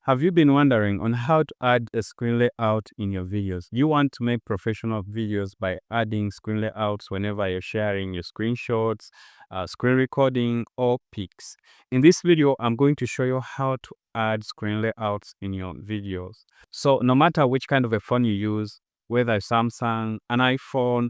Have you been wondering on how to add a screen layout in your videos? You want to make professional videos by adding screen layouts whenever you're sharing your screenshots, screen recording, or pics. In this video, I'm going to show you how to add screen layouts in your videos. So no matter which kind of a phone you use, whether Samsung, an iPhone,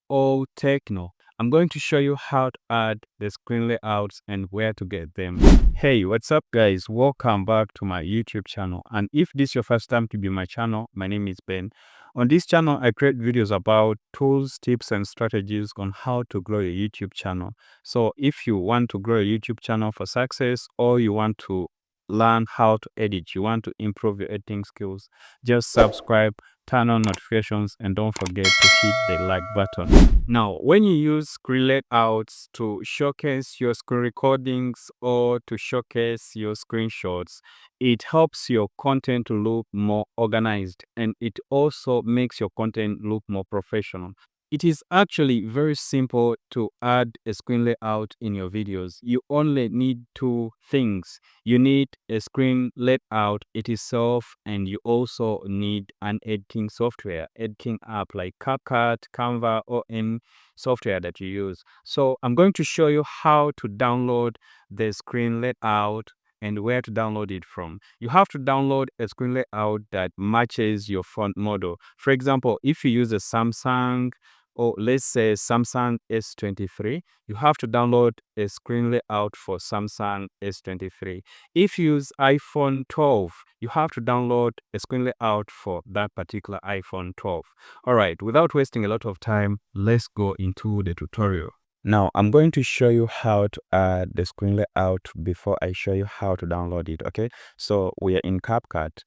or Techno, I'm going to show you how to add the screen layouts and where to get them. Hey, what's up guys? Welcome back to my YouTube channel. And if this is your first time to be my channel, my name is Ben. On this channel, I create videos about tools, tips, and strategies on how to grow your YouTube channel. So if you want to grow your YouTube channel for success, or you want to learn how to edit, you want to improve your editing skills, just subscribe, turn on notifications, and don't forget to hit the like button. Now, when you use screen layouts to showcase your screen recordings or to showcase your screenshots, it helps your content to look more organized, and it also makes your content look more professional. It is actually very simple to add a screen layout in your videos. You only need two things. You need a screen layout itself, and you also need an editing software, editing app like CapCut, Canva, or any software that you use. So I'm going to show you how to download the screen layout and where to download it from. You have to download a screen layout that matches your font model. For example, if you use a Samsung, or let's say Samsung S23, you have to download a screen layout for Samsung S23. If you use iPhone 12, you have to download a screen layout for that particular iPhone 12. All right, without wasting a lot of time, let's go into the tutorial. Now, I'm going to show you how to add the screen layout before I show you how to download it, okay? So we are in CapCut.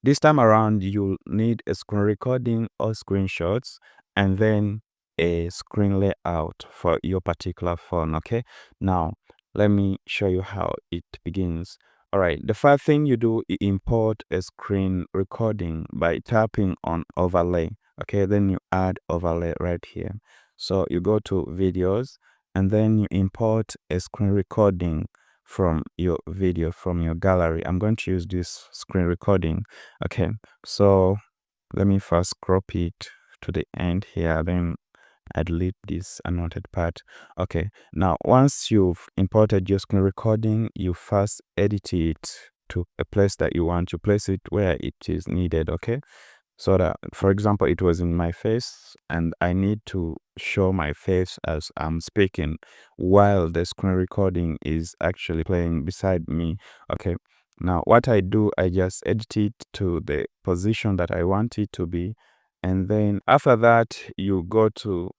This time around, you'll need a screen recording or screenshots, and then a screen layout for your particular phone, okay? Now, let me show you how it begins. All right, the first thing you do, you import a screen recording by tapping on overlay, okay? Then you add overlay right here. So you go to videos, and then you import a screen recording from your video, from your gallery. I'm going to use this screen recording. Okay, so let me first crop it to the end here, then I delete this unwanted part. Okay, now once you've imported your screen recording, you first edit it to a place that you want to place it where it is needed, okay? So that, for example, it was in my face, and I need to show my face as I'm speaking while the screen recording is actually playing beside me. Okay, now what I do, I just edit it to the position that I want it to be, and then after that you go to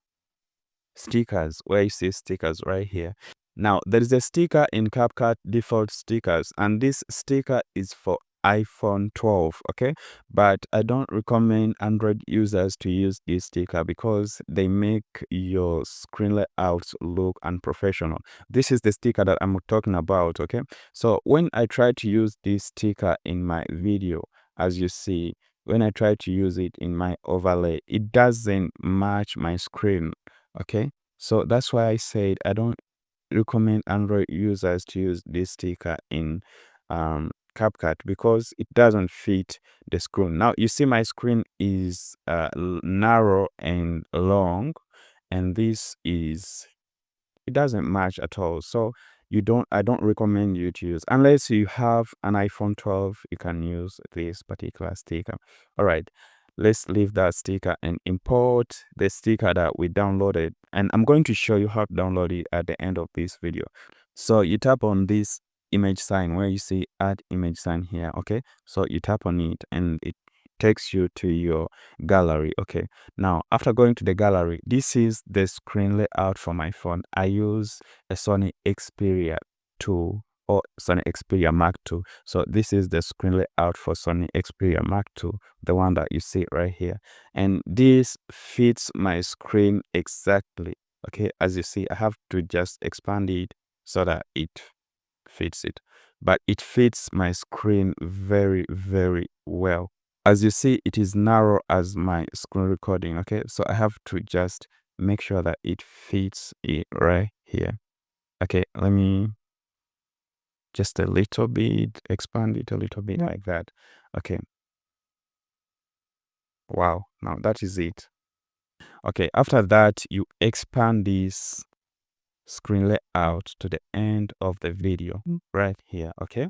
stickers, where you see stickers right here. Now there is a sticker in CapCut, default stickers, and this sticker is for iPhone 12, okay? But I don't recommend Android users to use this sticker because they make your screen layouts look unprofessional. This is the sticker that I'm talking about, okay? So when I try to use this sticker in my video, as you see, when I try to use it in my overlay, it doesn't match my screen, okay? So that's why I said I don't recommend Android users to use this sticker in CapCut because it doesn't fit the screen. Now you see my screen is narrow and long, and this is, it doesn't match at all. So I don't recommend you to use, unless you have an iPhone 12, you can use this particular sticker. All right, let's leave that sticker and import the sticker that we downloaded, and I'm going to show you how to download it at the end of this video. So you tap on this image sign where you see add image sign here, okay? So you tap on it and it takes you to your gallery. Okay, now after going to the gallery, this is the screen layout for my phone. I use a Sony Xperia 2 or Sony Xperia Mark II. So this is the screen layout for Sony Xperia Mark II, the one that you see right here, and this fits my screen exactly. Okay, as you see, I have to just expand it so that it fits it, but it fits my screen very, very well. As you see, it is narrow as my screen recording, okay? So I have to just make sure that it fits it right here. Okay, let me just a little bit, expand it a little bit like that. Okay. Wow, now that is it. Okay, after that, you expand this screen layout to the end of the video right here. Okay.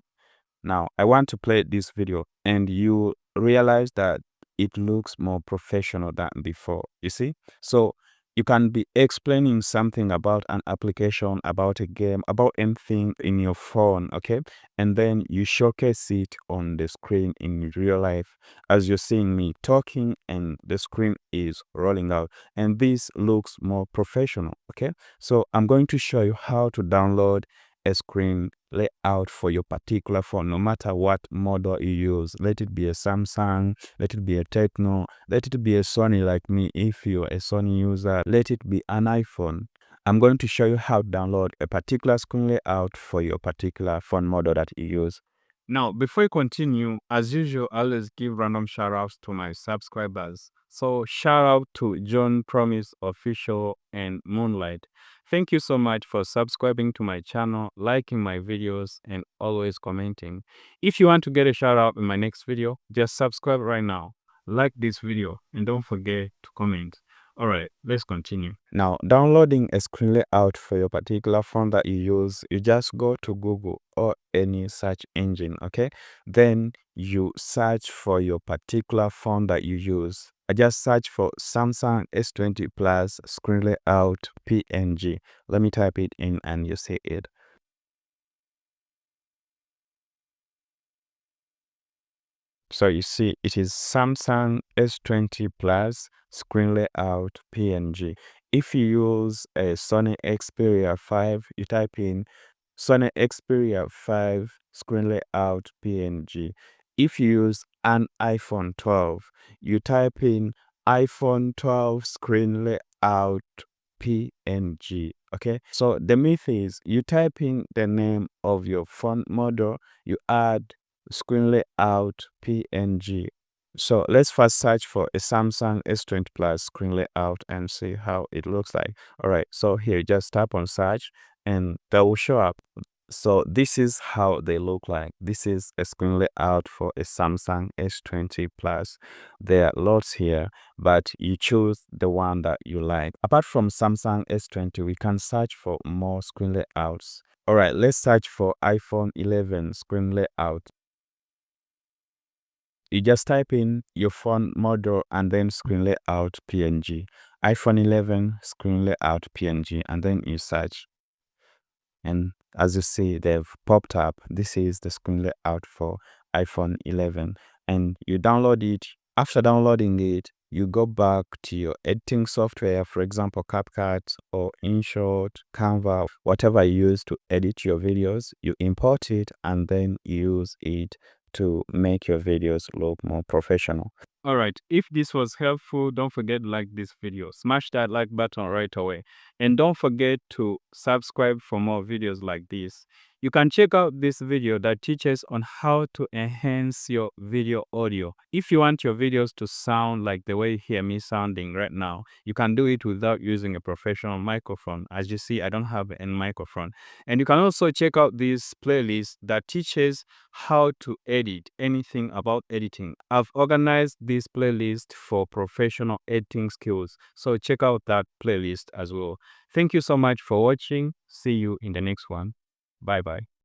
Now, I want to play this video and you realize that it looks more professional than before, you see? So you can be explaining something about an application, about a game, about anything in your phone, okay? And then you showcase it on the screen in real life as you're seeing me talking and the screen is rolling out. And this looks more professional, okay? So I'm going to show you how to download a screen layout for your particular phone, no matter what model you use. Let it be a Samsung, let it be a Techno, let it be a Sony like me if you're a Sony user, let it be an iPhone. I'm going to show you how to download a particular screen layout for your particular phone model that you use. Now, before you continue, as usual, I always give random shoutouts to my subscribers. So, shout out to John Promise Official and Moonlight. Thank you so much for subscribing to my channel, liking my videos, and always commenting. If you want to get a shout out in my next video, just subscribe right now, like this video, and don't forget to comment. Alright, let's continue. Now, downloading a screen layout for your particular phone that you use, you just go to Google or any search engine, okay? Then you search for your particular phone that you use. I just search for Samsung S20 Plus screen layout PNG. Let me type it in and you see it. So you see, it is Samsung S20 Plus screen layout PNG. If you use a Sony Xperia 5, you type in Sony Xperia 5 screen layout PNG. If you use an iPhone 12, you type in iPhone 12 screen layout PNG. Okay, so the myth is you type in the name of your phone model, you add screen layout PNG. So let's first search for a Samsung S20 Plus screen layout and see how it looks like. All right, so here just tap on search and that will show up. So this is how they look like. This is a screen layout for a Samsung S20 Plus. There are lots here, but you choose the one that you like. Apart from Samsung S20, we can search for more screen layouts. All right, let's search for iPhone 11 screen layout. You just type in your phone model and then screen layout PNG. iPhone 11 screen layout PNG, and then you search. And as you see, they've popped up. This is the screen layout for iPhone 11. And you download it. After downloading it, you go back to your editing software, for example, CapCut or InShot, Canva, whatever you use to edit your videos. You import it and then use it to make your videos look more professional. Alright, if this was helpful, don't forget to like this video. Smash that like button right away. And don't forget to subscribe for more videos like this. You can check out this video that teaches on how to enhance your video audio. If you want your videos to sound like the way you hear me sounding right now, you can do it without using a professional microphone. As you see, I don't have any microphone. And you can also check out this playlist that teaches how to edit anything about editing. I've organized this playlist for professional editing skills, so check out that playlist as well. Thank you so much for watching. See you in the next one. Bye bye.